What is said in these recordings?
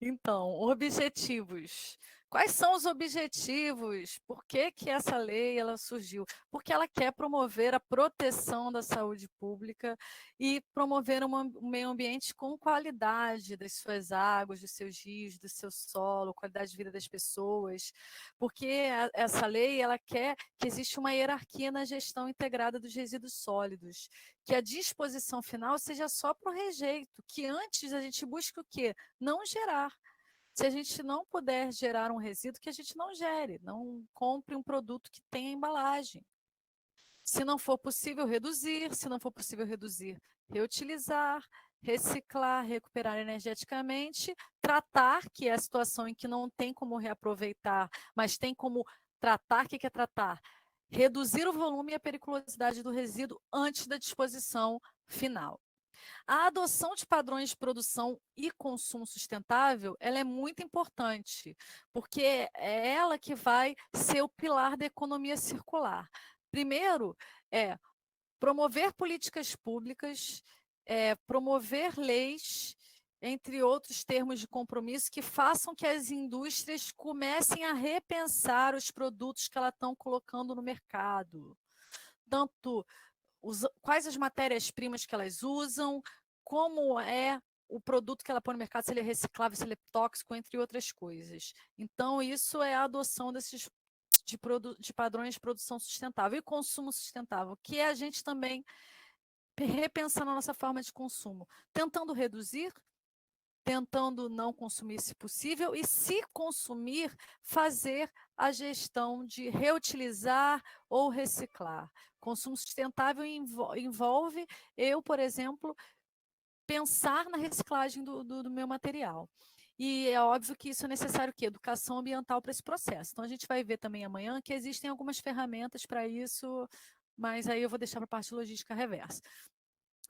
Então, objetivos. Quais são os objetivos? Por que que essa lei ela surgiu? Porque ela quer promover a proteção da saúde pública e promover um meio ambiente com qualidade das suas águas, dos seus rios, do seu solo, qualidade de vida das pessoas. Porque essa lei ela quer que exista uma hierarquia na gestão integrada dos resíduos sólidos, que a disposição final seja só para o rejeito, que antes a gente busque o quê? Não gerar. Se a gente não puder gerar um resíduo, que a gente não gere, não compre um produto que tenha embalagem. Se não for possível reduzir, se não for possível reduzir, reutilizar, reciclar, recuperar energeticamente, tratar, que é a situação em que não tem como reaproveitar, mas tem como tratar, o que é tratar? Reduzir o volume e a periculosidade do resíduo antes da disposição final. A adoção de padrões de produção e consumo sustentável, ela é muito importante, porque é ela que vai ser o pilar da economia circular. Primeiro, é promover políticas públicas, promover leis, entre outros termos de compromisso, que façam que as indústrias comecem a repensar os produtos que elas estão colocando no mercado. Tanto quais as matérias-primas que elas usam, como é o produto que ela põe no mercado, se ele é reciclável, se ele é tóxico, entre outras coisas. Então, isso é a adoção desses de padrões de produção sustentável e consumo sustentável, que é a gente também repensar na nossa forma de consumo, tentando reduzir, tentando não consumir se possível, e se consumir, fazer a gestão de reutilizar ou reciclar. Consumo sustentável envolve eu, por exemplo, pensar na reciclagem do meu material. E é óbvio que isso é necessário que educação ambiental para esse processo. Então a gente vai ver também amanhã que existem algumas ferramentas para isso, mas aí eu vou deixar para a parte logística reversa.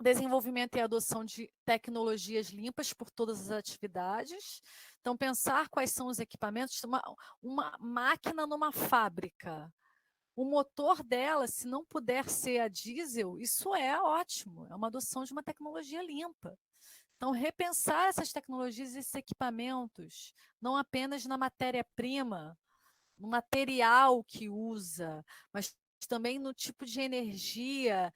Desenvolvimento e adoção de tecnologias limpas por todas as atividades. Então, pensar quais são os equipamentos, uma máquina numa fábrica. O motor dela, se não puder ser a diesel, isso é ótimo, é uma adoção de uma tecnologia limpa. Então, repensar essas tecnologias e esses equipamentos, não apenas na matéria-prima, no material que usa, mas também no tipo de energia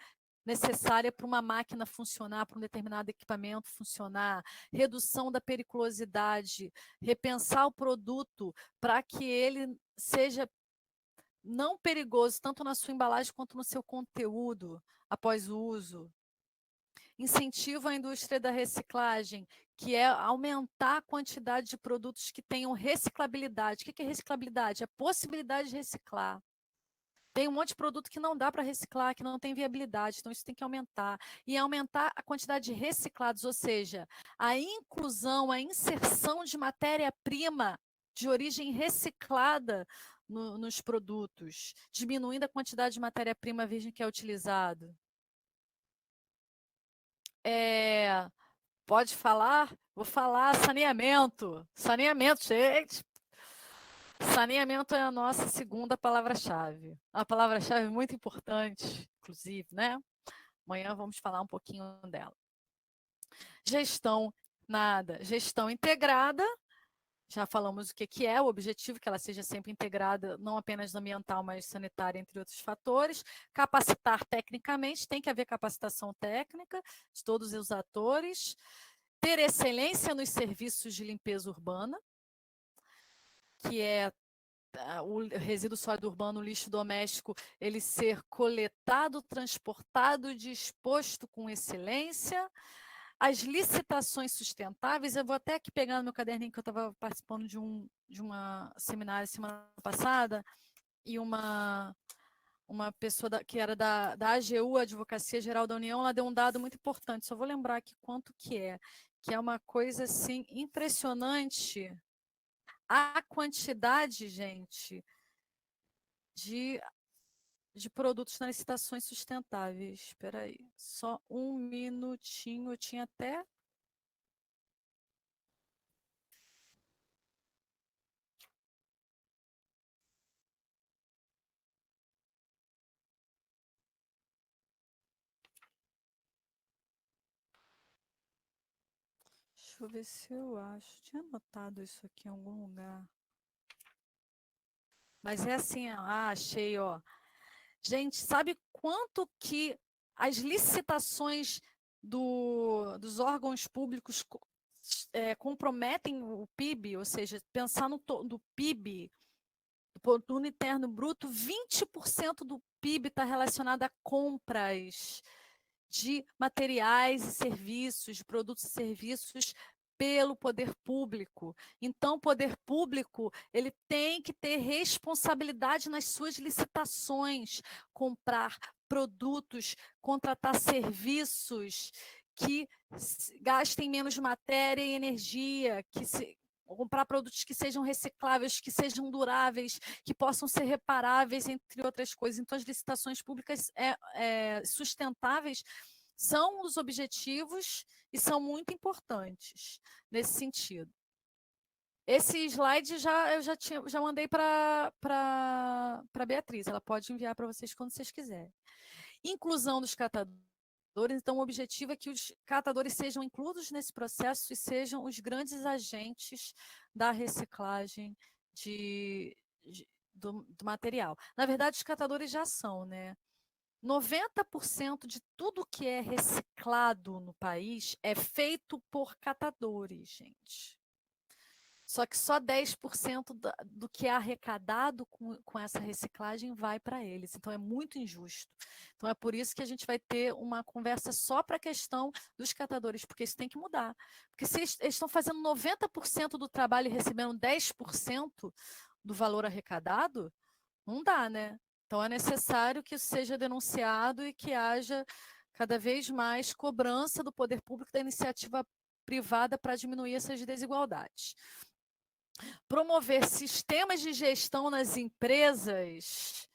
necessária para uma máquina funcionar, para um determinado equipamento funcionar, redução da periculosidade, repensar o produto para que ele seja não perigoso tanto na sua embalagem quanto no seu conteúdo após o uso. Incentivo à indústria da reciclagem, que é aumentar a quantidade de produtos que tenham reciclabilidade. O que é reciclabilidade? É a possibilidade de reciclar. Tem um monte de produto que não dá para reciclar, que não tem viabilidade, então isso tem que aumentar. E aumentar a quantidade de reciclados, ou seja, a inclusão, a inserção de matéria-prima de origem reciclada nos produtos, diminuindo a quantidade de matéria-prima virgem que é utilizado. É, pode falar? Vou falar saneamento. Saneamento, gente. Saneamento é a nossa segunda palavra-chave. A palavra-chave muito importante, inclusive, né? Amanhã vamos falar um pouquinho dela. Gestão, nada. Gestão integrada, já falamos o que é, o objetivo que ela seja sempre integrada, não apenas ambiental, mas sanitária, entre outros fatores. Capacitar tecnicamente, tem que haver capacitação técnica de todos os atores. Ter excelência nos serviços de limpeza urbana, que é o resíduo sólido urbano, o lixo doméstico, ele ser coletado, transportado e disposto com excelência. As licitações sustentáveis, eu vou até aqui pegar no meu caderninho que eu estava participando de uma seminário semana passada, e uma pessoa que era da AGU, Advocacia Geral da União, ela deu um dado muito importante, só vou lembrar aqui quanto que é uma coisa assim impressionante, a quantidade, gente, de de produtos nas licitações sustentáveis. Espera aí, só um minutinho, eu tinha até... Deixa eu ver se eu acho. Tinha anotado isso aqui em algum lugar. Mas é assim, achei, ó. Gente, sabe quanto que as licitações dos órgãos públicos comprometem o PIB? Ou seja, pensar do PIB, do Produto Interno Bruto, 20% do PIB está relacionado a compras de materiais e serviços, de produtos e serviços pelo poder público. Então, o poder público ele tem que ter responsabilidade nas suas licitações, comprar produtos, contratar serviços que gastem menos matéria e energia, comprar produtos que sejam recicláveis, que sejam duráveis, que possam ser reparáveis, entre outras coisas. Então, as licitações públicas sustentáveis são os objetivos e são muito importantes nesse sentido. Esse slide já mandei para a Beatriz, ela pode enviar para vocês quando vocês quiserem. Inclusão dos catadores, então o objetivo é que os catadores sejam incluídos nesse processo e sejam os grandes agentes da reciclagem do material. Na verdade, os catadores já são, né? 90% de tudo que é reciclado no país é feito por catadores, gente. Só que só 10% do que é arrecadado com essa reciclagem vai para eles. Então, é muito injusto. Então, é por isso que a gente vai ter uma conversa só para a questão dos catadores, porque isso tem que mudar. Porque se eles estão fazendo 90% do trabalho e recebendo 10% do valor arrecadado, não dá, né? Então, é necessário que isso seja denunciado e que haja cada vez mais cobrança do poder público da iniciativa privada para diminuir essas desigualdades. Promover sistemas de gestão nas empresas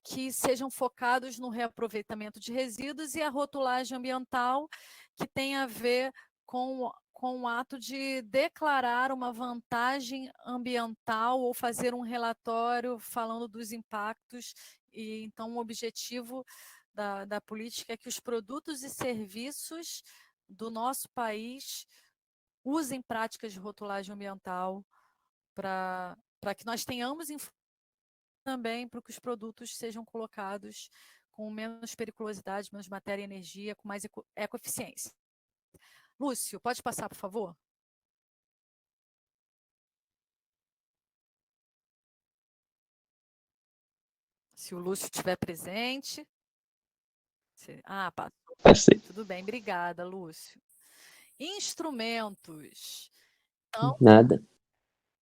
que sejam focados no reaproveitamento de resíduos e a rotulagem ambiental, que tem a ver com o ato de declarar uma vantagem ambiental ou fazer um relatório falando dos impactos. E então, o objetivo da política é que os produtos e serviços do nosso país usem práticas de rotulagem ambiental para que nós tenhamos também para que os produtos sejam colocados com menos periculosidade, menos matéria e energia, com mais ecoeficiência. Lúcio, pode passar, por favor? Se o Lúcio estiver presente. Passou. Passei. Tudo bem, obrigada, Lúcio. Instrumentos. Nada.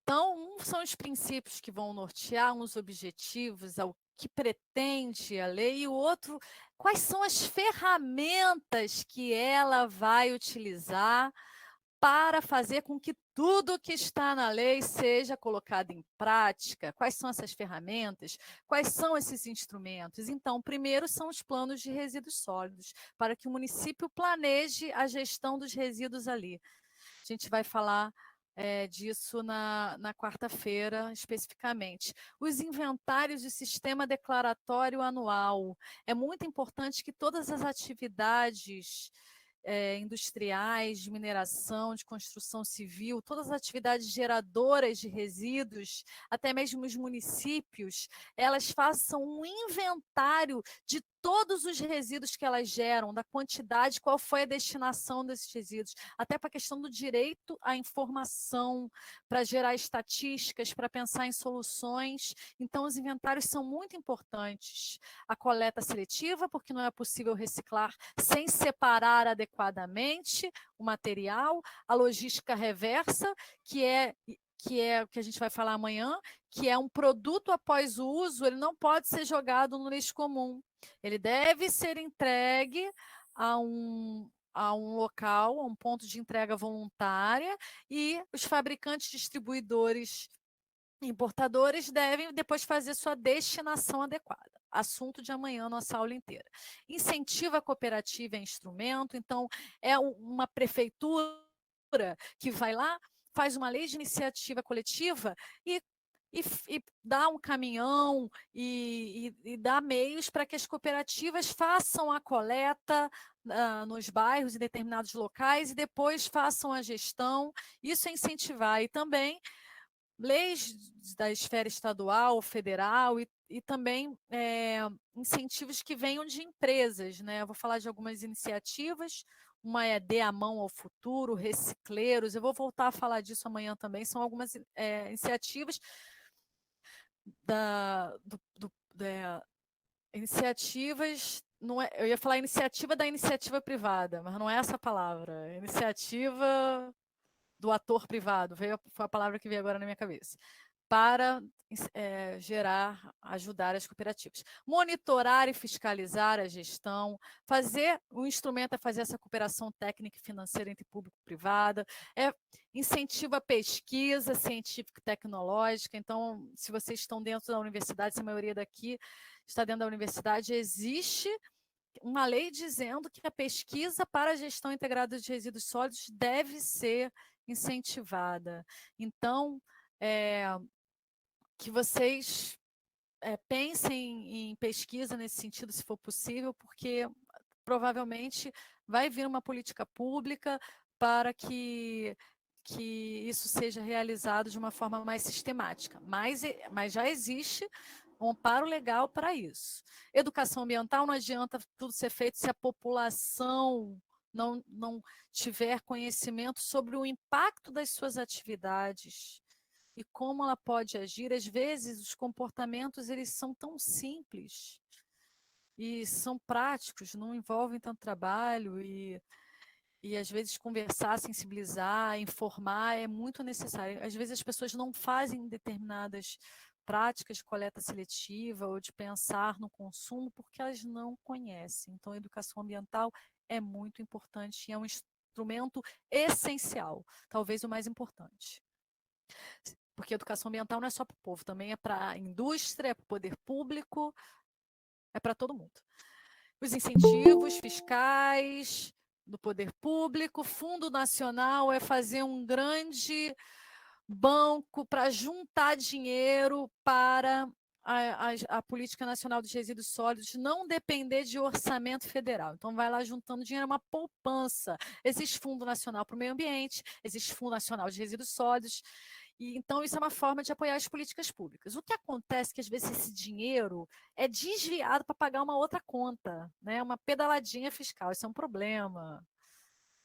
Então, são os princípios que vão nortear uns objetivos, ao que pretende a lei, e o outro, quais são as ferramentas que ela vai utilizar para fazer com que tudo que está na lei seja colocado em prática. Quais são essas ferramentas? Quais são esses instrumentos? Então, primeiro são os planos de resíduos sólidos, para que o município planeje a gestão dos resíduos ali. A gente vai falar disso na quarta-feira, especificamente. Os inventários de sistema declaratório anual. É muito importante que todas as atividades industriais, de mineração, de construção civil, todas as atividades geradoras de resíduos, até mesmo os municípios, elas façam um inventário de todos os resíduos que elas geram, da quantidade, qual foi a destinação desses resíduos, até para a questão do direito à informação, para gerar estatísticas, para pensar em soluções. Então, os inventários são muito importantes. A coleta seletiva, porque não é possível reciclar sem separar adequadamente o material, a logística reversa, que é o que a gente vai falar amanhã, que é um produto após o uso, ele não pode ser jogado no lixo comum. Ele deve ser entregue a um local, a um ponto de entrega voluntária, e os fabricantes, distribuidores, importadores devem depois fazer sua destinação adequada. Assunto de amanhã, nossa aula inteira. Incentiva a cooperativa é instrumento, então é uma prefeitura que vai lá, faz uma lei de iniciativa coletiva e e dar um caminhão e dar meios para que as cooperativas façam a coleta nos bairros, em determinados locais, e depois façam a gestão. Isso é incentivar. E também leis da esfera estadual, federal e também incentivos que venham de empresas, né? Eu vou falar de algumas iniciativas. Uma é Dê a Mão ao Futuro, Recicleiros. Eu vou voltar a falar disso amanhã também. São algumas iniciativas iniciativas. Não é, eu ia falar iniciativa da iniciativa privada, mas não é essa a palavra. Iniciativa do ator privado, foi a palavra que veio agora na minha cabeça, para ajudar as cooperativas. Monitorar e fiscalizar a gestão, o instrumento é fazer essa cooperação técnica e financeira entre público e privada, incentiva a pesquisa científica e tecnológica. Então, se vocês estão dentro da universidade, se a maioria daqui está dentro da universidade, existe uma lei dizendo que a pesquisa para a gestão integrada de resíduos sólidos deve ser incentivada. Então, que vocês pensem em pesquisa nesse sentido, se for possível, porque provavelmente vai vir uma política pública para que isso seja realizado de uma forma mais sistemática. Mas já existe um amparo legal para isso. Educação ambiental, não adianta tudo ser feito se a população não tiver conhecimento sobre o impacto das suas atividades e como ela pode agir. Às vezes, os comportamentos eles são tão simples e são práticos, não envolvem tanto trabalho e às vezes conversar, sensibilizar, informar é muito necessário. Às vezes as pessoas não fazem determinadas práticas de coleta seletiva ou de pensar no consumo porque elas não conhecem. Então, a educação ambiental é muito importante e é um instrumento essencial, talvez o mais importante. Porque a educação ambiental não é só para o povo, também é para a indústria, é para o poder público, é para todo mundo. Os incentivos fiscais do poder público, Fundo Nacional é fazer um grande banco para juntar dinheiro para a Política Nacional dos Resíduos Sólidos não depender de orçamento federal. Então, vai lá juntando dinheiro, é uma poupança. Existe Fundo Nacional para o Meio Ambiente, existe Fundo Nacional de Resíduos Sólidos, e então isso é uma forma de apoiar as políticas públicas. O que acontece é que, às vezes, esse dinheiro é desviado para pagar uma outra conta, né? Uma pedaladinha fiscal, isso é um problema.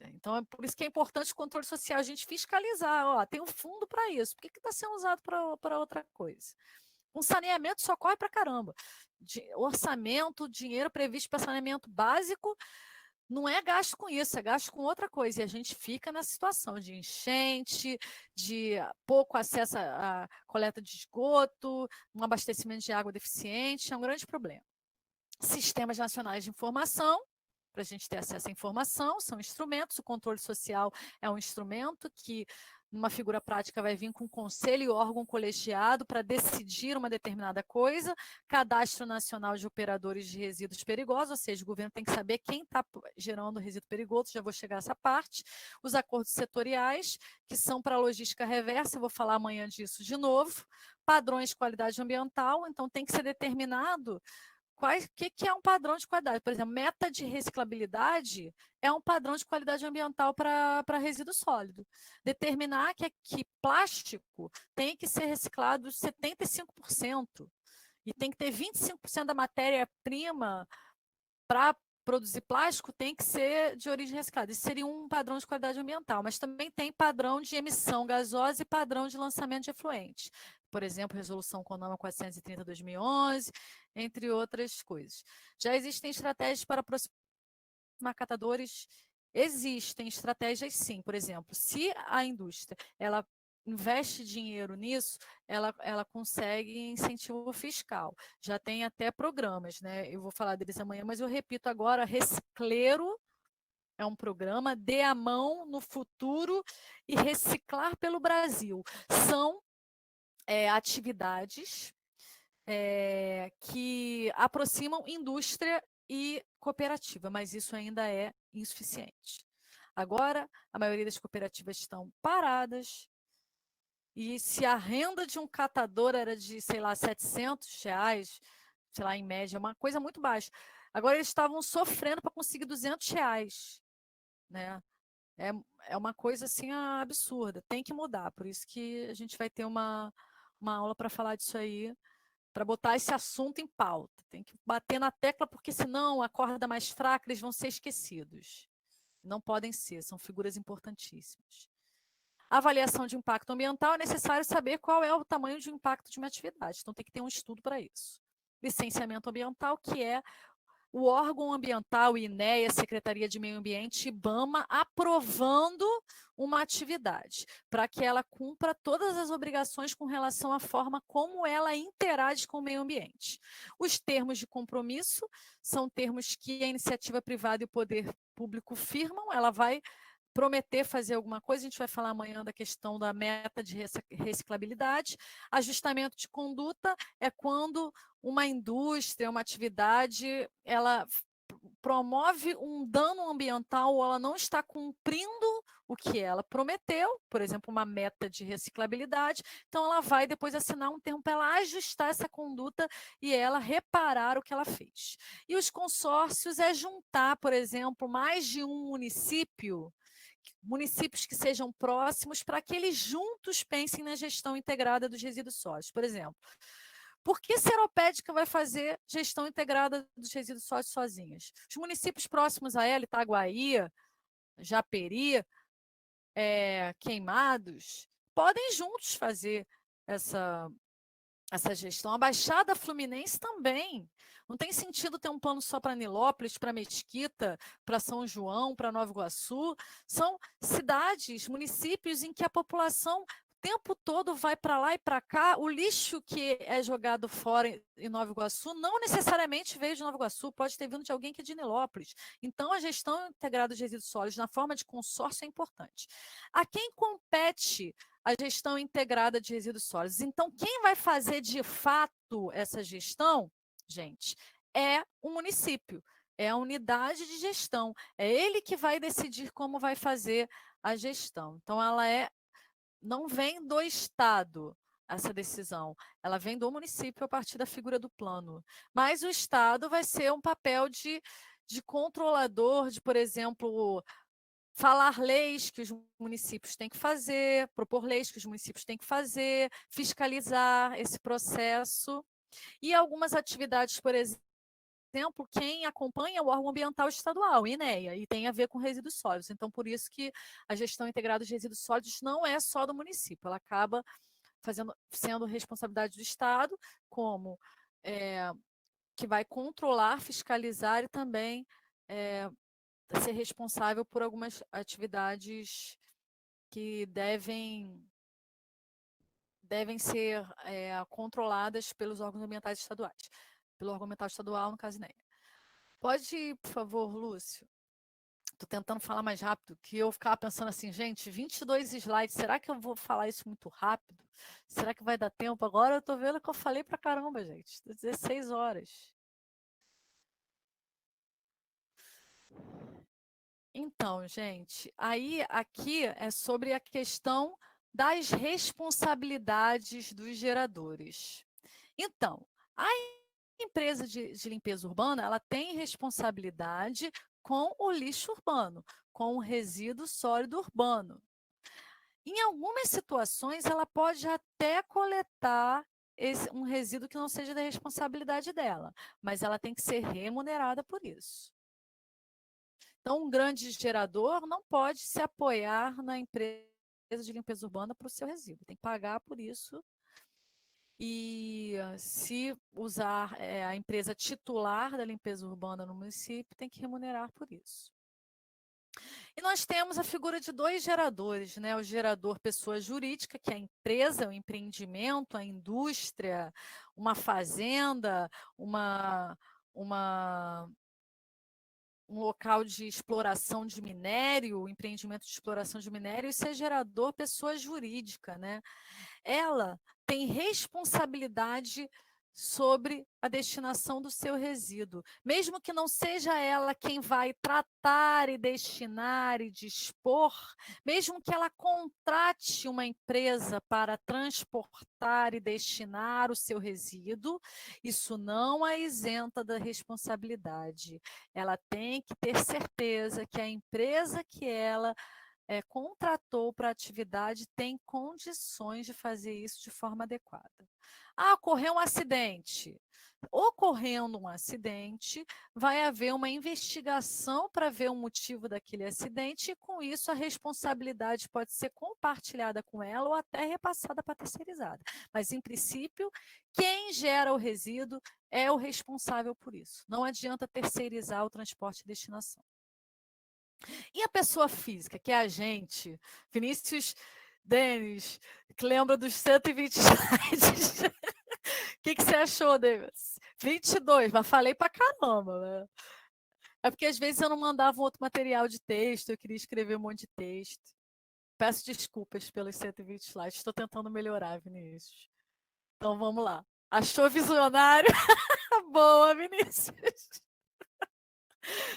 Então, é por isso que é importante o controle social, a gente fiscalizar. Ó, tem um fundo para isso, por que está sendo usado para outra coisa? Um saneamento socorre para caramba. Orçamento, dinheiro previsto para saneamento básico, não é gasto com isso, é gasto com outra coisa. E a gente fica na situação de enchente, de pouco acesso à coleta de esgoto, um abastecimento de água deficiente, é um grande problema. Sistemas nacionais de informação, para a gente ter acesso à informação, são instrumentos. O controle social é um instrumento que, numa figura prática, vai vir com conselho e órgão colegiado para decidir uma determinada coisa. Cadastro Nacional de Operadores de Resíduos Perigosos, ou seja, o governo tem que saber quem está gerando resíduo perigoso, já vou chegar a essa parte. Os acordos setoriais, que são para a logística reversa, eu vou falar amanhã disso de novo. Padrões de qualidade ambiental, então tem que ser determinado o que é um padrão de qualidade. Por exemplo, meta de reciclabilidade é um padrão de qualidade ambiental para resíduo sólido. Determinar que plástico tem que ser reciclado 75% e tem que ter 25% da matéria-prima para produzir plástico tem que ser de origem reciclada. Isso seria um padrão de qualidade ambiental, mas também tem padrão de emissão gasosa e padrão de lançamento de efluentes. Por exemplo, Resolução CONAMA 430/2011, entre outras coisas. Já existem estratégias para aproximar catadores? Existem estratégias, sim. Por exemplo, se a indústria ela investe dinheiro nisso, ela consegue incentivo fiscal. Já tem até programas, né? Eu vou falar deles amanhã, mas eu repito agora, Recicleiro é um programa, Dê a Mão no Futuro e Reciclar pelo Brasil. São atividades que aproximam indústria e cooperativa, mas isso ainda é insuficiente. Agora, a maioria das cooperativas estão paradas, E se a renda de um catador era de, sei lá, R$ 700, sei lá, em média, uma coisa muito baixa. Agora eles estavam sofrendo para conseguir R$ 200, né? É, é uma coisa assim absurda, tem que mudar. Por isso que a gente vai ter uma aula para falar disso aí, para botar esse assunto em pauta. Tem que bater na tecla, porque senão a corda mais fraca, eles vão ser esquecidos. Não podem ser, são figuras importantíssimas. Avaliação de impacto ambiental, é necessário saber qual é o tamanho de impacto de uma atividade. Então, tem que ter um estudo para isso. Licenciamento ambiental, que é o órgão ambiental, INEA, Secretaria de Meio Ambiente, IBAMA, aprovando uma atividade, para que ela cumpra todas as obrigações com relação à forma como ela interage com o meio ambiente. Os termos de compromisso são termos que a iniciativa privada e o poder público firmam, ela vai prometer fazer alguma coisa, a gente vai falar amanhã da questão da meta de reciclabilidade. Ajustamento de conduta é quando uma indústria, uma atividade, ela promove um dano ambiental ou ela não está cumprindo o que ela prometeu, por exemplo, uma meta de reciclabilidade, então ela vai depois assinar um termo para ela ajustar essa conduta e ela reparar o que ela fez. E os consórcios é juntar, por exemplo, mais de um municípios que sejam próximos, para que eles juntos pensem na gestão integrada dos resíduos sólidos. Por exemplo, por que Seropédica vai fazer gestão integrada dos resíduos sólidos sozinhas? Os municípios próximos a ela, Itaguaí, Japeri, Queimados, podem juntos fazer essa gestão. A Baixada Fluminense também. Não tem sentido ter um plano só para Nilópolis, para Mesquita, para São João, para Nova Iguaçu. São cidades, municípios em que a população o tempo todo vai para lá e para cá. O lixo que é jogado fora em Nova Iguaçu não necessariamente veio de Nova Iguaçu, pode ter vindo de alguém que é de Nilópolis. Então, a gestão integrada de resíduos sólidos na forma de consórcio é importante. A quem compete a gestão integrada de resíduos sólidos? Então, quem vai fazer de fato essa gestão, gente, é o município, é a unidade de gestão, é ele que vai decidir como vai fazer a gestão. Então, não vem do Estado essa decisão, ela vem do município a partir da figura do plano. Mas o Estado vai ser um papel de controlador, de, por exemplo, falar leis que os municípios têm que fazer, propor leis que os municípios têm que fazer, fiscalizar esse processo. E algumas atividades, por exemplo, quem acompanha é o órgão ambiental estadual, INEA, e tem a ver com resíduos sólidos. Então, por isso que a gestão integrada dos resíduos sólidos não é só do município, ela acaba sendo responsabilidade do Estado, como que vai controlar, fiscalizar e também ser responsável por algumas atividades que devem ser controladas pelos órgãos ambientais estaduais, pelo órgão ambiental estadual, no caso INEA. Pode ir, por favor, Lúcio? Estou tentando falar mais rápido, que eu ficava pensando assim, gente, 22 slides, será que eu vou falar isso muito rápido? Será que vai dar tempo? Agora eu estou vendo que eu falei para caramba, gente, 16 horas. Então, gente, aí aqui é sobre a questão das responsabilidades dos geradores. Então, a empresa de limpeza urbana, ela tem responsabilidade com o lixo urbano, com o resíduo sólido urbano. Em algumas situações, ela pode até coletar um resíduo que não seja da responsabilidade dela, mas ela tem que ser remunerada por isso. Então, um grande gerador não pode se apoiar na empresa de limpeza urbana para o seu resíduo, tem que pagar por isso. E se usar a empresa titular da limpeza urbana no município, tem que remunerar por isso. E nós temos a figura de dois geradores, né? O gerador pessoa jurídica, que é a empresa, o empreendimento, a indústria, uma fazenda, um local de exploração de minério, empreendimento de exploração de minério, isso é gerador pessoa jurídica, né? Ela tem responsabilidade sobre a destinação do seu resíduo, mesmo que não seja ela quem vai tratar e destinar e dispor, mesmo que ela contrate uma empresa para transportar e destinar o seu resíduo, isso não a isenta da responsabilidade. Ela tem que ter certeza que a empresa que ela contratou para a atividade tem condições de fazer isso de forma adequada. Ah, ocorreu um acidente. Ocorrendo um acidente, vai haver uma investigação para ver o motivo daquele acidente, e com isso a responsabilidade pode ser compartilhada com ela ou até repassada para terceirizada. Mas, em princípio, quem gera o resíduo é o responsável por isso. Não adianta terceirizar o transporte e destinação. E a pessoa física, que é a gente, Vinícius Denis, que lembra dos 120 slides. O que você achou, Denis? 22, mas falei pra caramba, né? É porque às vezes eu não mandava outro material de texto, eu queria escrever um monte de texto. Peço desculpas pelos 120 slides, estou tentando melhorar, Vinícius. Então vamos lá. Achou visionário? Boa, Vinícius.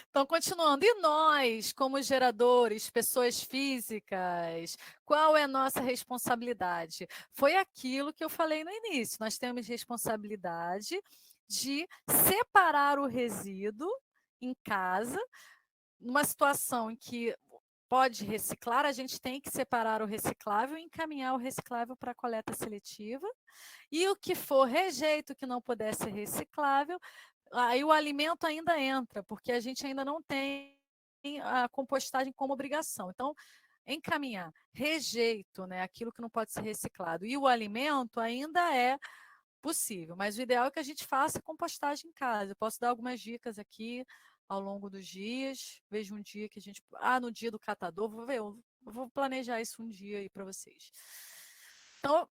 Então, continuando, e nós, como geradores, pessoas físicas, qual é a nossa responsabilidade? Foi aquilo que eu falei no início, nós temos responsabilidade de separar o resíduo em casa, numa situação em que pode reciclar, a gente tem que separar o reciclável e encaminhar o reciclável para a coleta seletiva, e o que for rejeito que não puder ser reciclável, aí o alimento ainda entra, porque a gente ainda não tem a compostagem como obrigação. Então, encaminhar rejeito, né, aquilo que não pode ser reciclado, e o alimento ainda é possível, mas o ideal é que a gente faça compostagem em casa. Eu posso dar algumas dicas aqui ao longo dos dias. Veja um dia que a gente. Ah, no dia do catador, vou ver, eu vou planejar isso um dia aí para vocês. Então,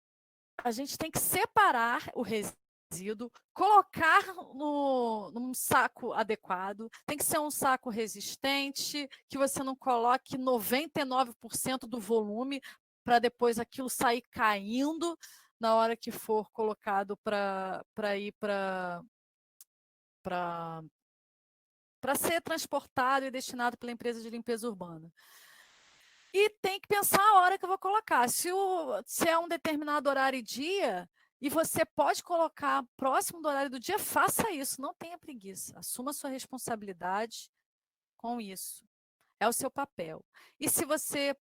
a gente tem que separar o resíduo, colocar num saco adequado, tem que ser um saco resistente, que você não coloque 99% do volume para depois aquilo sair caindo na hora que for colocado para ir para ser transportado e destinado pela empresa de limpeza urbana. E tem que pensar a hora que eu vou colocar. Se é um determinado horário e dia, e você pode colocar próximo do horário do dia, faça isso. Não tenha preguiça. Assuma a sua responsabilidade com isso. É o seu papel. E se você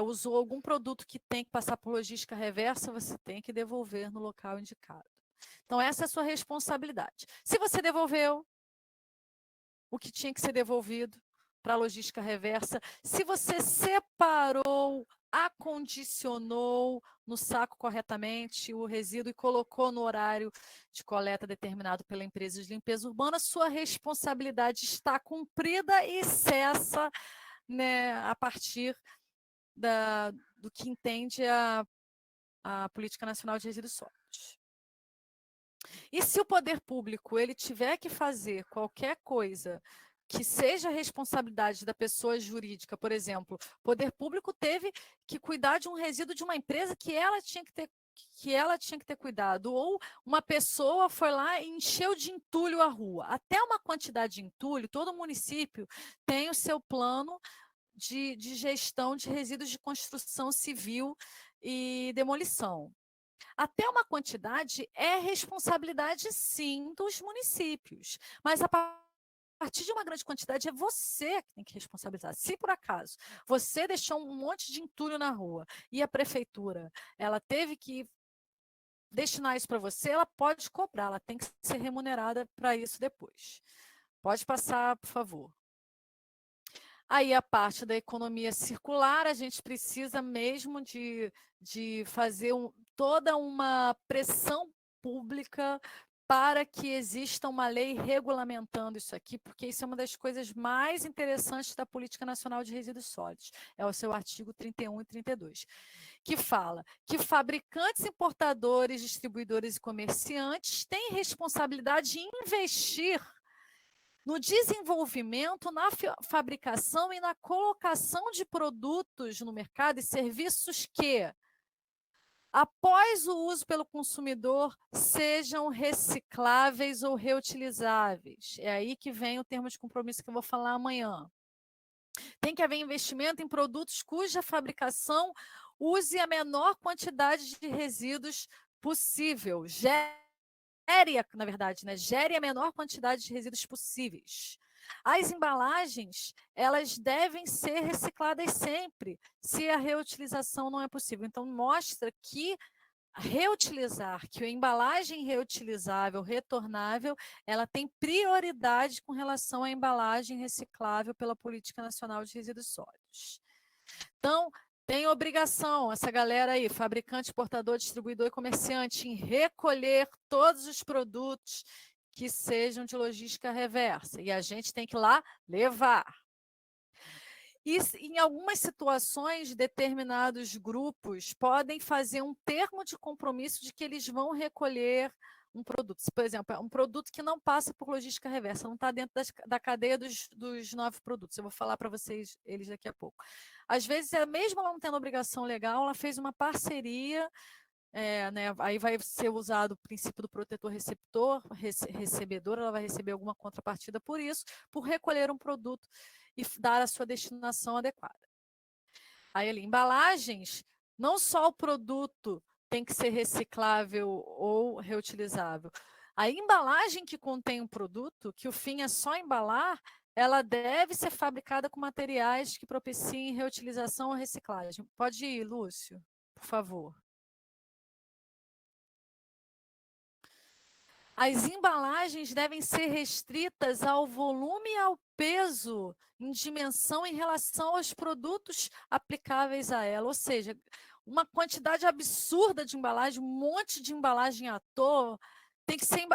usou algum produto que tem que passar por logística reversa, você tem que devolver no local indicado. Então, essa é a sua responsabilidade. Se você devolveu o que tinha que ser devolvido para a logística reversa, se você separou, acondicionou no saco corretamente o resíduo e colocou no horário de coleta determinado pela empresa de limpeza urbana, sua responsabilidade está cumprida e cessa, né, a partir do que entende a Política Nacional de Resíduos Sólidos. E se o poder público ele tiver que fazer qualquer coisa que seja responsabilidade da pessoa jurídica, por exemplo, o poder público teve que cuidar de um resíduo de uma empresa que ela tinha que ter cuidado, ou uma pessoa foi lá e encheu de entulho a rua. Até uma quantidade de entulho, todo município tem o seu plano de gestão de resíduos de construção civil e demolição. Até uma quantidade é responsabilidade, sim, dos municípios, mas a partir de uma grande quantidade é você que tem que responsabilizar. Se por acaso você deixou um monte de entulho na rua e a prefeitura ela teve que destinar isso para você, ela pode cobrar, ela tem que ser remunerada para isso depois. Pode passar, por favor. Aí a parte da economia circular, a gente precisa mesmo de fazer toda uma pressão pública para que exista uma lei regulamentando isso aqui, porque isso é uma das coisas mais interessantes da Política Nacional de Resíduos Sólidos, é o seu artigo 31 e 32, que fala que fabricantes, importadores, distribuidores e comerciantes têm responsabilidade de investir no desenvolvimento, na fabricação e na colocação de produtos no mercado e serviços que após o uso pelo consumidor, sejam recicláveis ou reutilizáveis. É aí que vem o termo de compromisso que eu vou falar amanhã. Tem que haver investimento em produtos cuja fabricação use a menor quantidade de resíduos possível, gere, na verdade, né? Gere a menor quantidade de resíduos possíveis. As embalagens, elas devem ser recicladas sempre, se a reutilização não é possível. Então, mostra que reutilizar, que a embalagem reutilizável, retornável, ela tem prioridade com relação à embalagem reciclável pela Política Nacional de Resíduos Sólidos. Então, tem obrigação, essa galera aí, fabricante, exportador, distribuidor e comerciante, em recolher todos os produtos que sejam de logística reversa. E a gente tem que ir lá levar. E em algumas situações, determinados grupos podem fazer um termo de compromisso de que eles vão recolher um produto. Por exemplo, é um produto que não passa por logística reversa, não está dentro da cadeia dos 9 produtos. Eu vou falar para vocês eles daqui a pouco. Às vezes, mesmo ela não tendo obrigação legal, ela fez uma parceria, né, aí vai ser usado o princípio do protetor receptor, recebedor, ela vai receber alguma contrapartida por isso, por recolher um produto e dar a sua destinação adequada. Aí ali, embalagens, não só o produto tem que ser reciclável ou reutilizável. A embalagem que contém um produto, que o fim é só embalar, ela deve ser fabricada com materiais que propiciem reutilização ou reciclagem. Pode ir, Lúcio, por favor. As embalagens devem ser restritas ao volume e ao peso em dimensão em relação aos produtos aplicáveis a ela, ou seja, uma quantidade absurda de embalagem, um monte de embalagem à toa, tem que ser.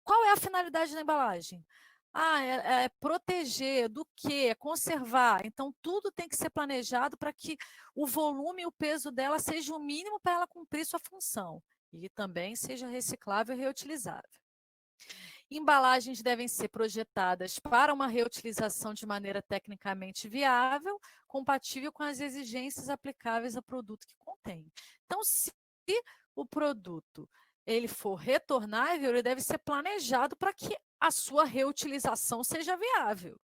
Qual é a finalidade da embalagem? É proteger do quê? É conservar. Então, tudo tem que ser planejado para que o volume e o peso dela seja o mínimo para ela cumprir sua função. E também seja reciclável e reutilizável. Embalagens devem ser projetadas para uma reutilização de maneira tecnicamente viável, compatível com as exigências aplicáveis ao produto que contém. Então, se o produto ele for retornável, ele deve ser planejado para que a sua reutilização seja viável.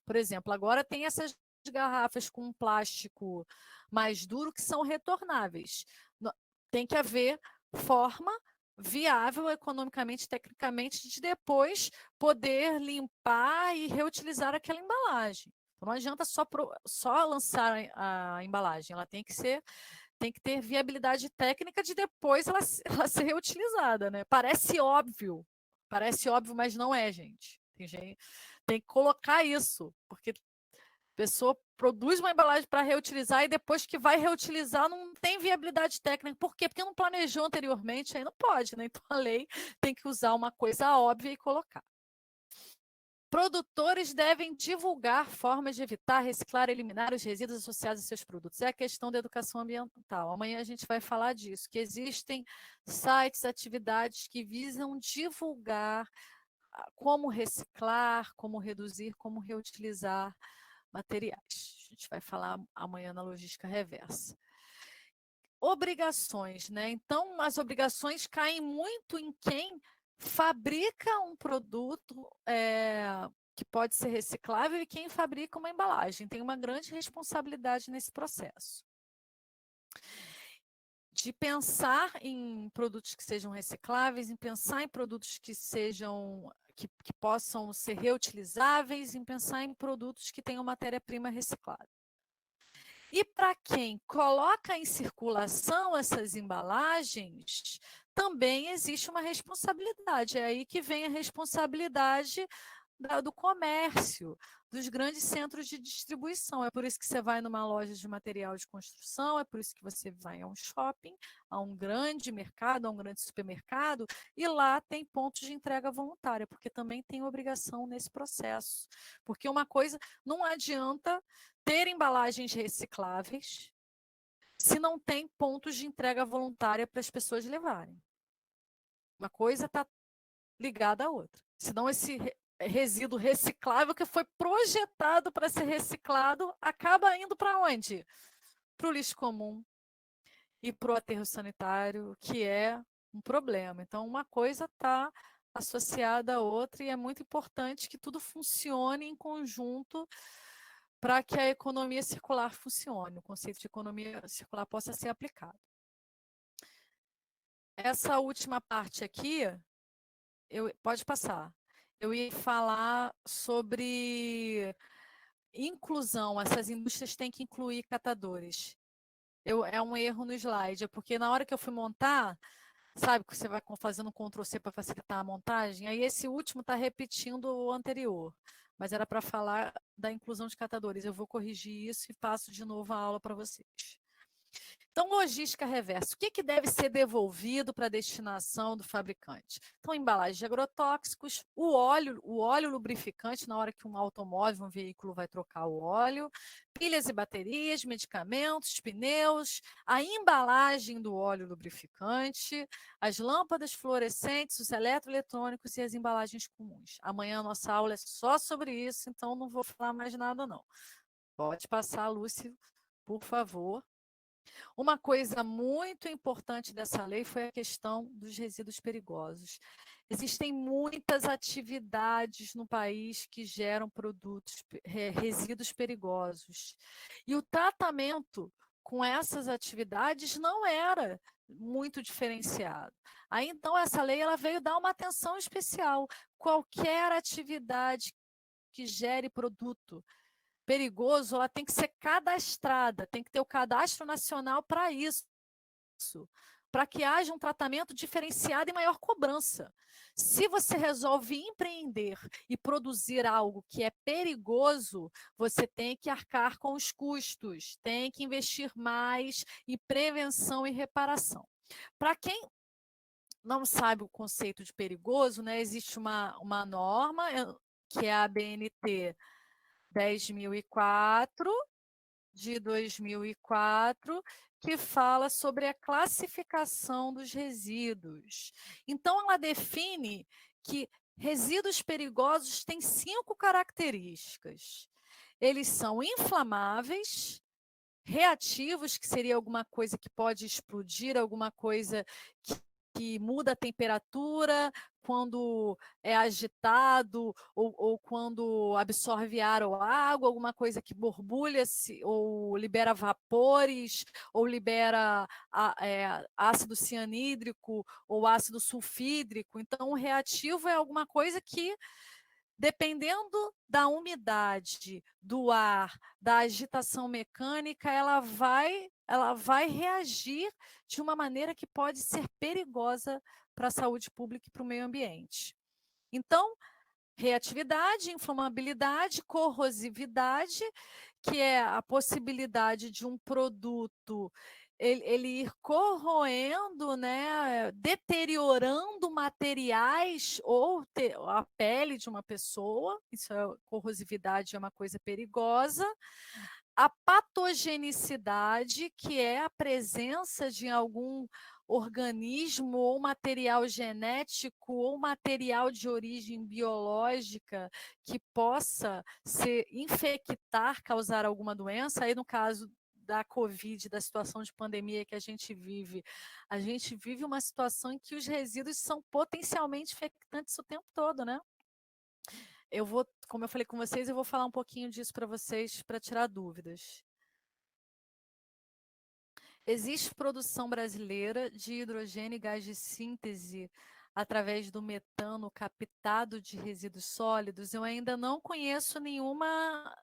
Por exemplo, agora tem essas garrafas com plástico mais duro que são retornáveis. Tem que haver forma viável economicamente, tecnicamente, de depois poder limpar e reutilizar aquela embalagem. Então, não adianta só lançar a embalagem, ela tem que ter viabilidade técnica de depois ela ser reutilizada, né? Parece óbvio, mas não é, gente. Tem que colocar isso, porque pessoa produz uma embalagem para reutilizar e depois que vai reutilizar não tem viabilidade técnica. Por quê? Porque não planejou anteriormente, aí não pode, né? Então a lei tem que usar uma coisa óbvia e colocar. Produtores devem divulgar formas de evitar, reciclar, eliminar os resíduos associados a seus produtos. É a questão da educação ambiental. Amanhã a gente vai falar disso, que existem sites, atividades que visam divulgar como reciclar, como reduzir, como reutilizar materiais. A gente vai falar amanhã na logística reversa. Obrigações, né? Então, as obrigações caem muito em quem fabrica um produto que pode ser reciclável e quem fabrica uma embalagem. Tem uma grande responsabilidade nesse processo. De pensar em produtos que sejam recicláveis, em pensar em produtos que sejam que possam ser reutilizáveis, em pensar em produtos que tenham matéria-prima reciclada. E para quem coloca em circulação essas embalagens, também existe uma responsabilidade. É aí que vem a responsabilidade do comércio, dos grandes centros de distribuição. É por isso que você vai numa loja de material de construção, é por isso que você vai a um shopping, a um grande mercado, a um grande supermercado, e lá tem pontos de entrega voluntária, porque também tem obrigação nesse processo. Porque uma coisa, não adianta ter embalagens recicláveis se não tem pontos de entrega voluntária para as pessoas levarem. Uma coisa está ligada à outra. Senão esse resíduo reciclável que foi projetado para ser reciclado acaba indo para onde? Para o lixo comum. e para o aterro sanitário, que é um problema. Então, uma coisa está associada à outra e é muito importante que tudo funcione em conjunto para que a economia circular funcione, o conceito de economia circular possa ser aplicado. Essa última parte aqui, pode passar. Eu ia falar sobre inclusão. Essas indústrias têm que incluir catadores. É um erro no slide, é porque na hora que eu fui montar, sabe que você vai fazendo um Ctrl+C para facilitar a montagem, aí esse último está repetindo o anterior, mas era para falar da inclusão de catadores. Eu vou corrigir isso e passo de novo a aula para vocês. Então, logística reversa. O que deve ser devolvido para a destinação do fabricante? Então, embalagem de agrotóxicos, o óleo lubrificante, na hora que um automóvel, um veículo vai trocar o óleo, pilhas e baterias, medicamentos, pneus, a embalagem do óleo lubrificante, as lâmpadas fluorescentes, os eletroeletrônicos e as embalagens comuns. Amanhã a nossa aula é só sobre isso, então não vou falar mais nada, não. Pode passar, Lúcio, por favor. Uma coisa muito importante dessa lei foi a questão dos resíduos perigosos. Existem muitas atividades no país que geram resíduos perigosos. E o tratamento com essas atividades não era muito diferenciado. Aí, então, essa lei ela veio dar uma atenção especial. Qualquer atividade que gere produto perigoso, ela tem que ser cadastrada, tem que ter o cadastro nacional para isso, para que haja um tratamento diferenciado e maior cobrança. Se você resolve empreender e produzir algo que é perigoso, você tem que arcar com os custos, tem que investir mais em prevenção e reparação. Para quem não sabe o conceito de perigoso, né, existe uma norma, que é a ABNT 10.004, de 2004, que fala sobre a classificação dos resíduos. Então, ela define que resíduos perigosos têm 5 características. Eles são inflamáveis, reativos, que seria alguma coisa que pode explodir, alguma coisa que muda a temperatura quando é agitado ou quando absorve ar ou água, alguma coisa que borbulha ou libera vapores ou libera ácido cianídrico ou ácido sulfídrico. Então, o reativo é alguma coisa que, dependendo da umidade, do ar, da agitação mecânica, ela vai reagir de uma maneira que pode ser perigosa para a saúde pública e para o meio ambiente. Então, reatividade, inflamabilidade, corrosividade, que é a possibilidade de um produto ele ir corroendo, né, deteriorando materiais ou a pele de uma pessoa. Isso é corrosividade, é uma coisa perigosa. A patogenicidade, que é a presença de algum organismo ou material genético ou material de origem biológica que possa infectar, causar alguma doença. Aí, no caso da Covid, da situação de pandemia que a gente vive uma situação em que os resíduos são potencialmente infectantes o tempo todo, né? Como eu falei com vocês, eu vou falar um pouquinho disso para vocês, para tirar dúvidas. Existe produção brasileira de hidrogênio e gás de síntese através do metano captado de resíduos sólidos. Eu ainda não conheço nenhuma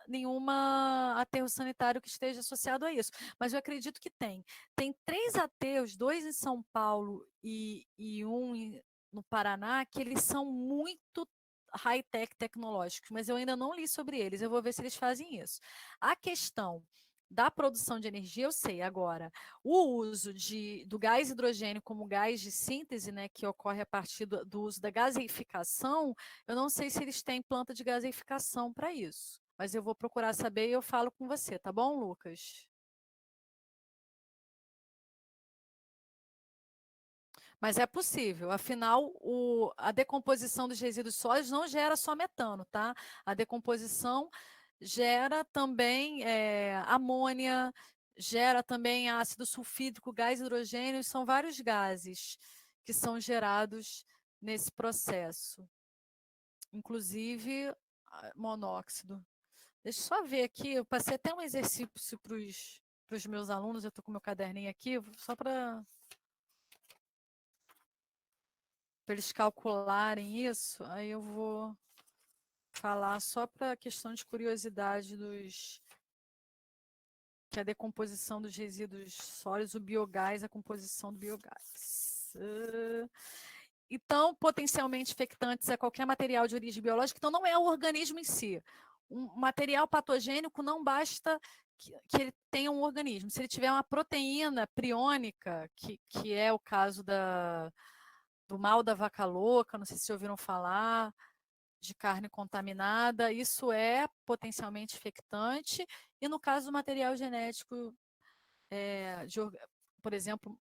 aterro sanitário que esteja associado a isso, mas eu acredito que tem. Tem 3 aterros, 2 em São Paulo e um no Paraná, que eles são muito high-tech tecnológicos, mas eu ainda não li sobre eles. Eu vou ver se eles fazem isso. A questão da produção de energia, eu sei agora. O uso do gás hidrogênio como gás de síntese, né, que ocorre a partir do uso da gaseificação, eu não sei se eles têm planta de gaseificação para isso. Mas eu vou procurar saber e eu falo com você, tá bom, Lucas? Mas é possível, afinal, a decomposição dos resíduos sólidos não gera só metano, tá? A decomposição gera também amônia, gera também ácido sulfídrico, gás hidrogênio, são vários gases que são gerados nesse processo, inclusive monóxido. Deixa eu só ver aqui, eu passei até um exercício para os meus alunos, eu estou com meu caderninho aqui, só para eles calcularem isso, aí eu vou falar só para a questão de curiosidade que é a decomposição dos resíduos sólidos, o biogás, a composição do biogás. Então, potencialmente infectantes é qualquer material de origem biológica, então não é o organismo em si. Um material patogênico não basta que ele tenha um organismo. Se ele tiver uma proteína priônica, que é o caso do mal da vaca louca, não sei se ouviram falar, de carne contaminada, isso é potencialmente infectante. E no caso do material genético, por exemplo,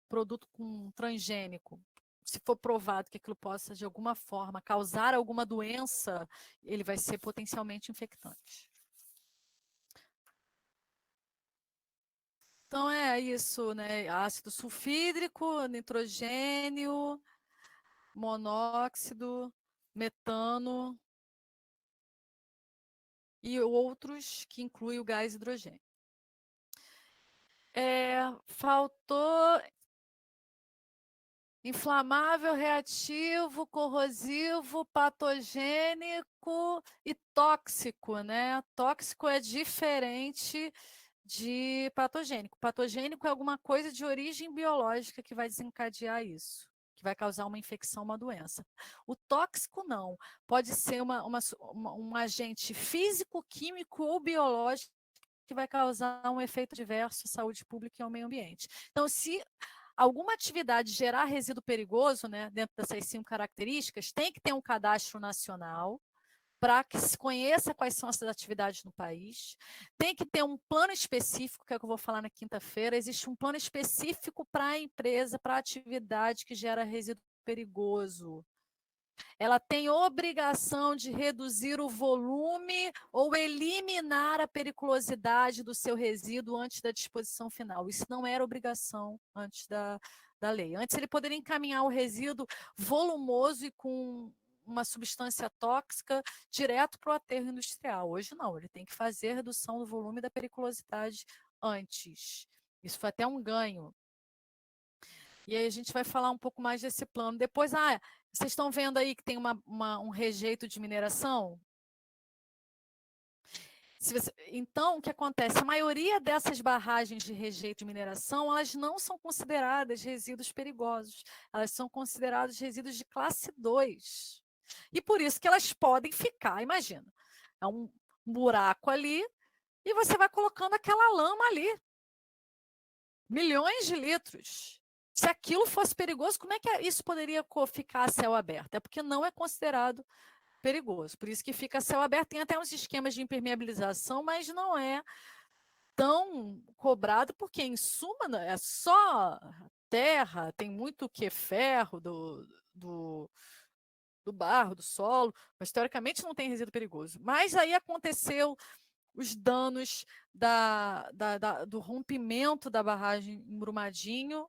produto com transgênico, se for provado que aquilo possa, de alguma forma, causar alguma doença, ele vai ser potencialmente infectante. Então, é isso, né? Ácido sulfídrico, nitrogênio, monóxido, metano e outros que incluem o gás hidrogênio. Faltou inflamável, reativo, corrosivo, patogênico e tóxico, né? Tóxico é diferente de patogênico. Patogênico é alguma coisa de origem biológica que vai desencadear isso, que vai causar uma infecção, uma doença. O tóxico não. Pode ser um agente físico, químico ou biológico que vai causar um efeito adverso à saúde pública e ao meio ambiente. Então, se alguma atividade gerar resíduo perigoso, né, dentro dessas 5 características, tem que ter um cadastro nacional para que se conheça quais são essas atividades no país. Tem que ter um plano específico, que é o que eu vou falar na quinta-feira. Existe um plano específico para a empresa, para a atividade que gera resíduo perigoso. Ela tem obrigação de reduzir o volume ou eliminar a periculosidade do seu resíduo antes da disposição final. Isso não era obrigação antes da lei. Antes ele poderia encaminhar o resíduo volumoso e com uma substância tóxica direto para o aterro industrial. Hoje não, ele tem que fazer a redução do volume da periculosidade antes. Isso foi até um ganho. E aí a gente vai falar um pouco mais desse plano. Depois, vocês estão vendo aí que tem um rejeito de mineração? Então, o que acontece? A maioria dessas barragens de rejeito de mineração, elas não são consideradas resíduos perigosos. Elas são consideradas resíduos de classe 2. E por isso que elas podem ficar, imagina, é um buraco ali e você vai colocando aquela lama ali. Milhões de litros. Se aquilo fosse perigoso, como é que isso poderia ficar a céu aberto? É porque não é considerado perigoso. Por isso que fica a céu aberto. Tem até uns esquemas de impermeabilização, mas não é tão cobrado, porque em suma é só terra, tem muito que ferro do barro, do solo, mas teoricamente não tem resíduo perigoso. Mas aí aconteceu os danos do rompimento da barragem em Brumadinho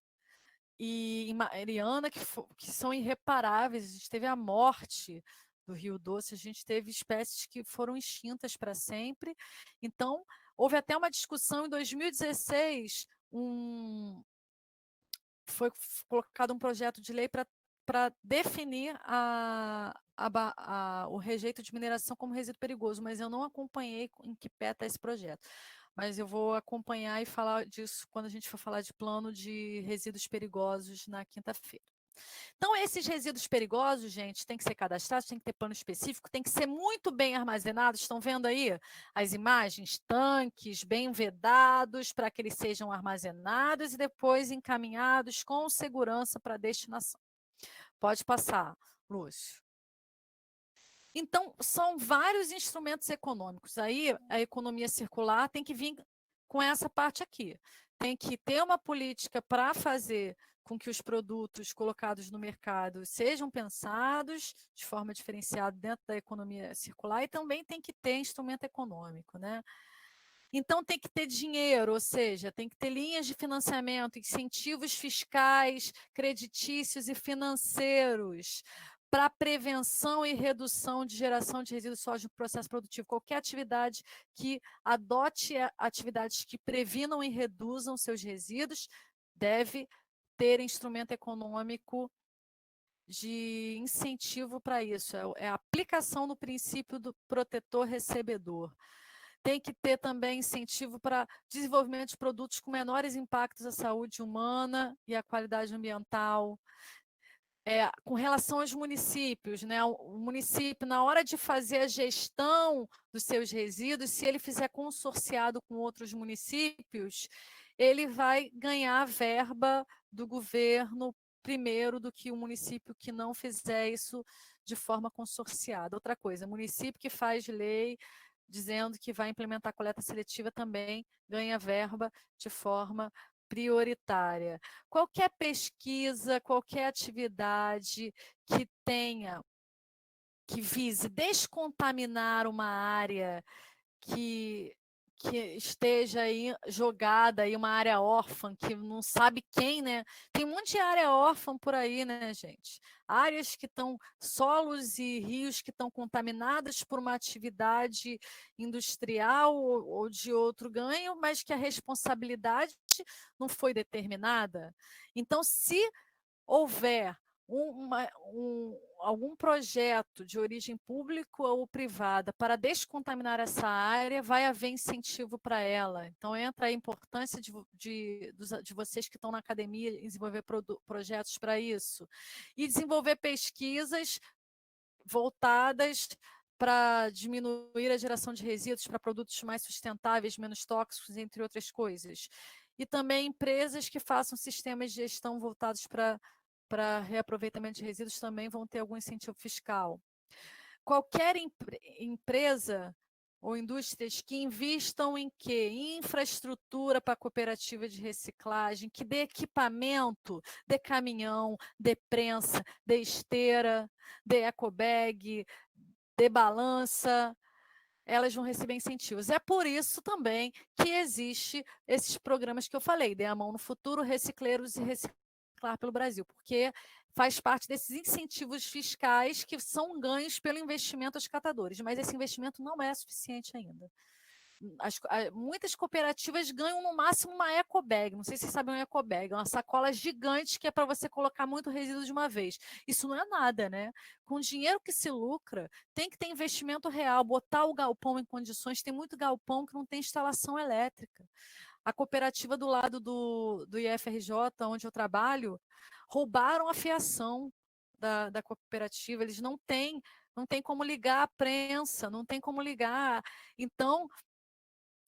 e em Mariana, que são irreparáveis. A gente teve a morte do Rio Doce, a gente teve espécies que foram extintas para sempre. Então, houve até uma discussão em 2016, foi colocado um projeto de lei para definir o rejeito de mineração como resíduo perigoso, mas eu não acompanhei em que pé está esse projeto. Mas eu vou acompanhar e falar disso quando a gente for falar de plano de resíduos perigosos na quinta-feira. Então, esses resíduos perigosos, gente, tem que ser cadastrados, tem que ter plano específico, tem que ser muito bem armazenados. Estão vendo aí as imagens? Tanques bem vedados para que eles sejam armazenados e depois encaminhados com segurança para a destinação. Pode passar, Lúcio. Então, são vários instrumentos econômicos. Aí, a economia circular tem que vir com essa parte aqui. Tem que ter uma política para fazer com que os produtos colocados no mercado sejam pensados de forma diferenciada dentro da economia circular e também tem que ter instrumento econômico, né? Então, tem que ter dinheiro, ou seja, tem que ter linhas de financiamento, incentivos fiscais, creditícios e financeiros para prevenção e redução de geração de resíduos sólidos no processo produtivo. Qualquer atividade que adote atividades que previnam e reduzam seus resíduos deve ter instrumento econômico de incentivo para isso. É a aplicação do princípio do protetor-recebedor. Tem que ter também incentivo para desenvolvimento de produtos com menores impactos à saúde humana e à qualidade ambiental. Com relação aos municípios, né? O município, na hora de fazer a gestão dos seus resíduos, se ele fizer consorciado com outros municípios, ele vai ganhar verba do governo primeiro do que o município que não fizer isso de forma consorciada. Outra coisa, município que faz lei dizendo que vai implementar a coleta seletiva também ganha verba de forma prioritária. Qualquer pesquisa, qualquer atividade que vise descontaminar uma área que esteja aí jogada aí uma área órfã, que não sabe quem, né? Tem um monte de área órfã por aí, né, gente? Áreas que estão, solos e rios que estão contaminados por uma atividade industrial ou de outro ganho, mas que a responsabilidade não foi determinada. Então, se houver algum projeto de origem pública ou privada para descontaminar essa área, vai haver incentivo para ela. Então, entra a importância de vocês que estão na academia em desenvolver projetos para isso. E desenvolver pesquisas voltadas para diminuir a geração de resíduos para produtos mais sustentáveis, menos tóxicos, entre outras coisas. E também empresas que façam sistemas de gestão voltados para reaproveitamento de resíduos também vão ter algum incentivo fiscal. Qualquer empresa ou indústrias que investam em quê? Em infraestrutura para cooperativa de reciclagem, que dê equipamento, dê caminhão, dê prensa, dê esteira, dê ecobag, dê balança, elas vão receber incentivos. É por isso também que existe esses programas que eu falei, Dê a Mão no Futuro, Recicleiros e Reciclar pelo Brasil, porque faz parte desses incentivos fiscais que são ganhos pelo investimento aos catadores, mas esse investimento não é suficiente ainda. Muitas cooperativas ganham no máximo uma ecobag. Não sei se vocês sabem uma ecobag, é uma sacola gigante que é para você colocar muito resíduo de uma vez. Isso não é nada, né? Com dinheiro que se lucra, tem que ter investimento real, botar o galpão em condições. Tem muito galpão que não tem instalação elétrica. A cooperativa do lado do IFRJ, onde eu trabalho, roubaram a fiação da cooperativa. Eles não têm como ligar a prensa, não tem como ligar. Então,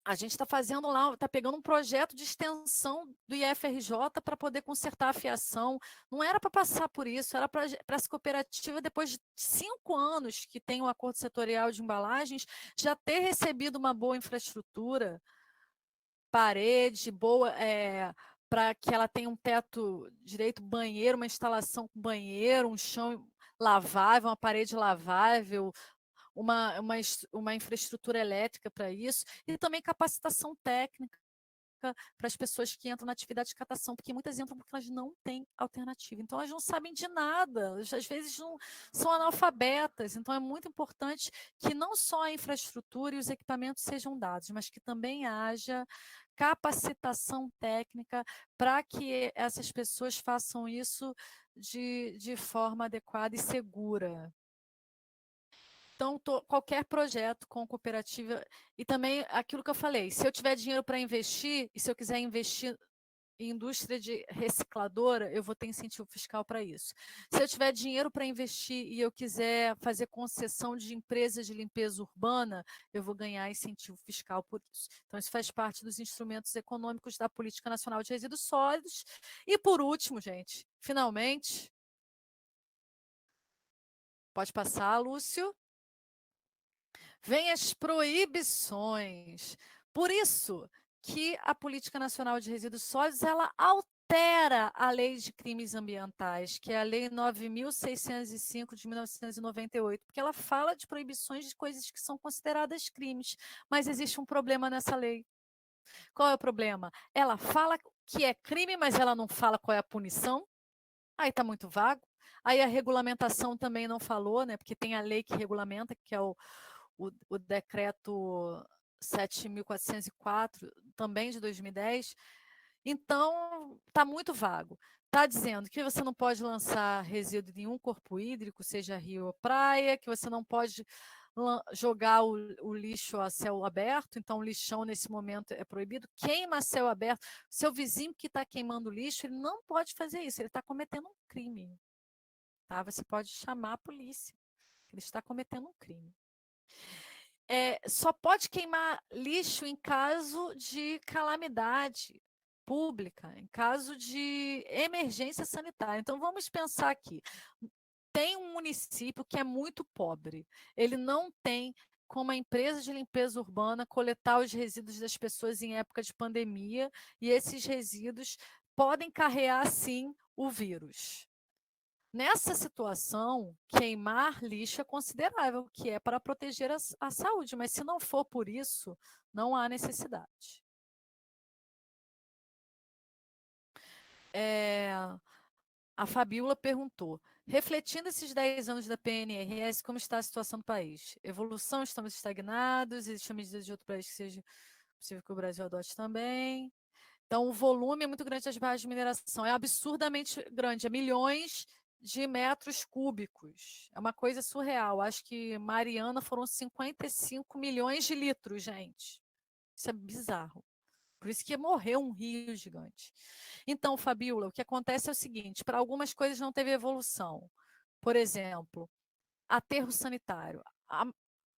a gente está fazendo lá, está pegando um projeto de extensão do IFRJ para poder consertar a fiação. Não era para passar por isso, era para essa cooperativa, depois de 5 anos que tem o acordo setorial de embalagens, já ter recebido uma boa infraestrutura, parede, boa, para que ela tenha um teto direito, banheiro, uma instalação com banheiro, um chão lavável, uma parede lavável, uma infraestrutura elétrica para isso, e também capacitação técnica para as pessoas que entram na atividade de catação, porque muitas entram porque elas não têm alternativa. Então, elas não sabem de nada, às vezes não são analfabetas. Então, é muito importante que não só a infraestrutura e os equipamentos sejam dados, mas que também haja capacitação técnica para que essas pessoas façam isso de forma adequada e segura. Então, qualquer projeto com cooperativa, e também aquilo que eu falei, se eu tiver dinheiro para investir, e se eu quiser investir em indústria de recicladora, eu vou ter incentivo fiscal para isso. Se eu tiver dinheiro para investir e eu quiser fazer concessão de empresas de limpeza urbana, eu vou ganhar incentivo fiscal por isso. Então, isso faz parte dos instrumentos econômicos da Política Nacional de Resíduos Sólidos. E, por último, gente, finalmente, pode passar, Lúcio. Vêm as proibições. Por isso que a Política Nacional de Resíduos Sólidos ela altera a Lei de Crimes Ambientais, que é a Lei 9.605 de 1998, porque ela fala de proibições de coisas que são consideradas crimes, mas existe um problema nessa lei. Qual é o problema? Ela fala que é crime, mas ela não fala qual é a punição. Aí está muito vago. Aí a regulamentação também não falou, né? Porque tem a lei que regulamenta, que é o decreto 7.404, também de 2010. Então, está muito vago. Está dizendo que você não pode lançar resíduo em nenhum corpo hídrico, seja rio ou praia, que você não pode jogar o lixo a céu aberto, então o lixão nesse momento é proibido. Queima a céu aberto. Seu vizinho que está queimando lixo, ele não pode fazer isso, ele está cometendo um crime. Tá? Você pode chamar a polícia, ele está cometendo um crime. Só pode queimar lixo em caso de calamidade pública, em caso de emergência sanitária. Então, vamos pensar aqui. Tem um município que é muito pobre, ele não tem como a empresa de limpeza urbana coletar os resíduos das pessoas em época de pandemia, e esses resíduos podem carregar, sim, o vírus. Nessa situação, queimar lixo é considerável, que é para proteger a saúde, mas se não for por isso, não há necessidade. A Fabiola perguntou, refletindo esses 10 anos da PNRS, como está a situação do país? Evolução, estamos estagnados, existem medidas de outro país que seja possível que o Brasil adote também. Então, o volume é muito grande das barras de mineração, é absurdamente grande, é milhões de metros cúbicos. É uma coisa surreal. Acho que Mariana foram 55 milhões de litros, gente. Isso é bizarro. Por isso que morreu um rio gigante. Então, Fabiola, o que acontece é o seguinte: para algumas coisas não teve evolução. Por exemplo, aterro sanitário.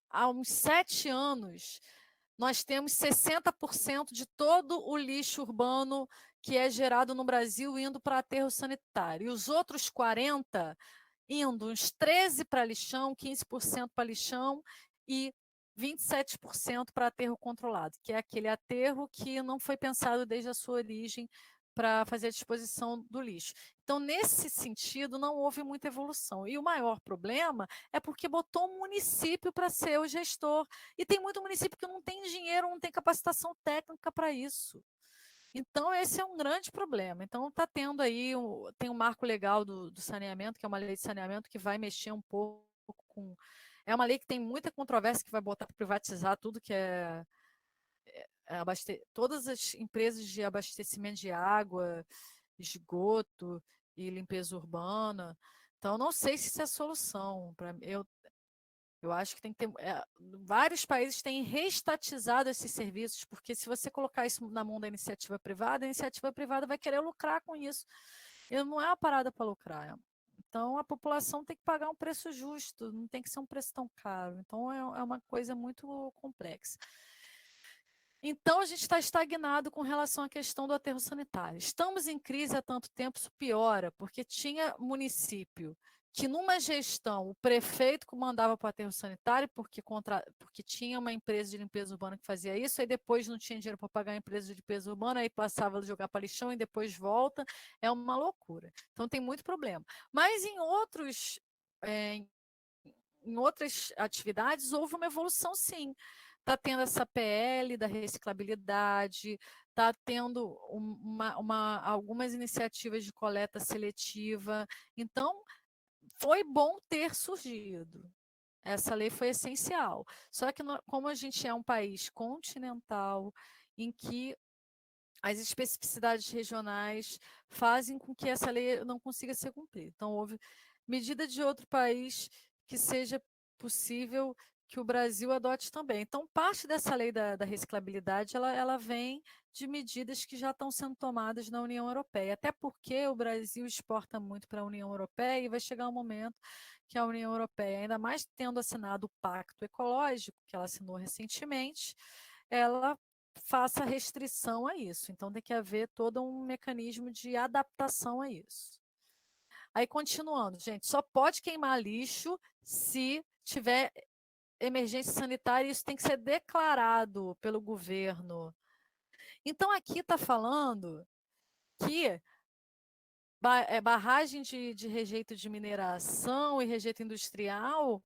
Há uns 7 anos, nós temos 60% de todo o lixo urbano que é gerado no Brasil indo para aterro sanitário. E os outros 40% indo uns 13% para lixão, 15% para lixão e 27% para aterro controlado, que é aquele aterro que não foi pensado desde a sua origem para fazer a disposição do lixo. Então, nesse sentido, não houve muita evolução. E o maior problema é porque botou um município para ser o gestor. E tem muito município que não tem dinheiro, não tem capacitação técnica para isso. Então, esse é um grande problema. Então, está tendo aí, tem um marco legal do saneamento, que é uma lei de saneamento que vai mexer um pouco com. É uma lei que tem muita controvérsia, que vai botar para privatizar tudo que todas as empresas de abastecimento de água, esgoto e limpeza urbana. Então, não sei se isso é a solução. Eu acho que tem que ter. Vários países têm reestatizado esses serviços, porque se você colocar isso na mão da iniciativa privada, a iniciativa privada vai querer lucrar com isso. E não é uma parada para lucrar. Então, a população tem que pagar um preço justo, não tem que ser um preço tão caro. Então, é uma coisa muito complexa. Então, a gente está estagnado com relação à questão do aterro sanitário. Estamos em crise há tanto tempo, isso piora, porque tinha município que, numa gestão, o prefeito comandava para o aterro sanitário, porque tinha uma empresa de limpeza urbana que fazia isso, aí depois não tinha dinheiro para pagar a empresa de limpeza urbana, aí passava a jogar para lixão e depois volta. É uma loucura. Então, tem muito problema. Mas é, em outras atividades, houve uma evolução, sim. Está tendo essa PL da reciclabilidade, está tendo algumas iniciativas de coleta seletiva. Então, foi bom ter surgido. Essa lei foi essencial. Só que, como a gente é um país continental, em que as especificidades regionais fazem com que essa lei não consiga ser cumprida. Então, houve medida de outro país que seja possível que o Brasil adote também. Então, parte dessa lei da reciclabilidade, ela vem de medidas que já estão sendo tomadas na União Europeia, até porque o Brasil exporta muito para a União Europeia e vai chegar um momento que a União Europeia, ainda mais tendo assinado o Pacto Ecológico, que ela assinou recentemente, ela faça restrição a isso. Então, tem que haver todo um mecanismo de adaptação a isso. Aí, continuando, gente, só pode queimar lixo se tiver emergência sanitária, e isso tem que ser declarado pelo governo. Então, aqui está falando que barragem de rejeito de mineração e rejeito industrial,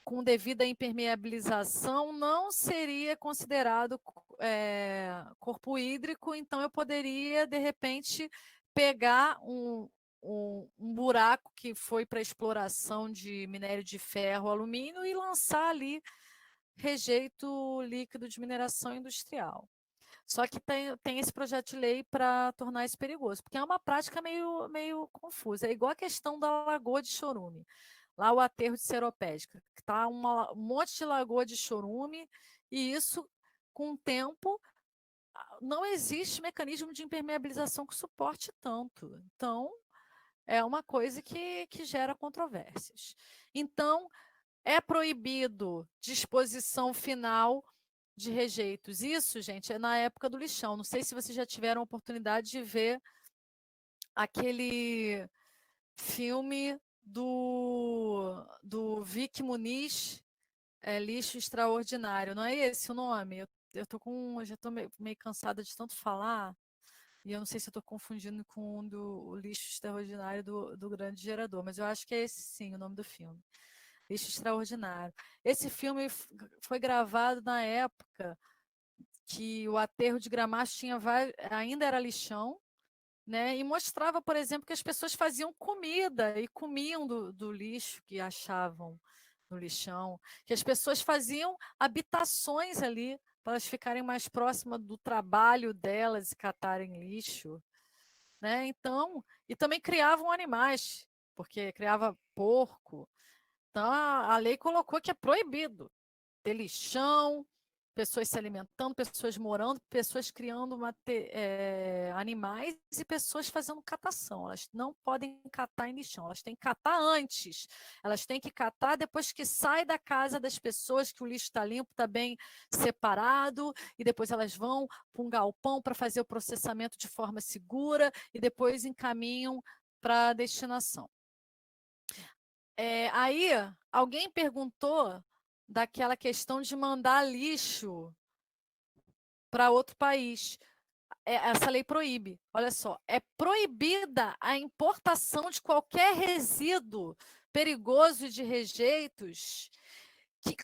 com devida impermeabilização, não seria considerado corpo hídrico, então eu poderia, de repente, pegar um buraco que foi para exploração de minério de ferro, alumínio, e lançar ali rejeito líquido de mineração industrial. Só que tem esse projeto de lei para tornar isso perigoso, porque é uma prática meio confusa. É igual a questão da Lagoa de Chorume, lá o aterro de Seropédica, que está um monte de lagoa de chorume, e isso, com o tempo, não existe mecanismo de impermeabilização que suporte tanto. Então, é uma coisa que gera controvérsias. Então, é proibido disposição final de rejeitos. Isso, gente, é na época do lixão. Não sei se vocês já tiveram a oportunidade de ver aquele filme do Vic Muniz, Lixo Extraordinário. Não é esse o nome? Já estou meio cansada de tanto falar, e eu não sei se eu estou confundindo com o Lixo Extraordinário do Grande Gerador, mas eu acho que é esse sim o nome do filme. Lixo Extraordinário. Esse filme foi gravado na época que o aterro de Gramacho ainda era lixão, né? E mostrava, por exemplo, que as pessoas faziam comida e comiam do lixo que achavam no lixão, que as pessoas faziam habitações ali para elas ficarem mais próximas do trabalho delas e catarem lixo, né? Então, e também criavam animais, porque criava porco. Então, a lei colocou que é proibido ter lixão, pessoas se alimentando, pessoas morando, pessoas criando animais e pessoas fazendo catação. Elas não podem catar em lixão, elas têm que catar antes. Elas têm que catar depois que sai da casa das pessoas, que o lixo está limpo, está bem separado, e depois elas vão para um galpão para fazer o processamento de forma segura e depois encaminham para a destinação. Aí, alguém perguntou daquela questão de mandar lixo para outro país. Essa lei proíbe, olha só, é proibida a importação de qualquer resíduo perigoso de rejeitos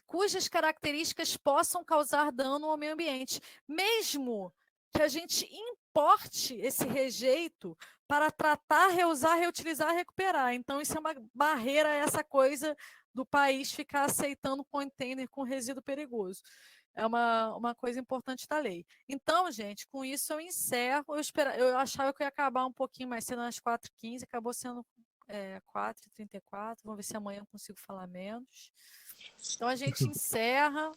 cujas características possam causar dano ao meio ambiente, mesmo que a gente importe esse rejeito para tratar, reusar, reutilizar, recuperar. Então, isso é uma barreira a essa coisa do país ficar aceitando container com resíduo perigoso. É uma coisa importante da lei. Então, gente, com isso eu encerro. Eu achava que eu ia acabar um pouquinho mais cedo, às 4h15, acabou sendo 4h34. Vamos ver se amanhã eu consigo falar menos. Então, a gente encerra.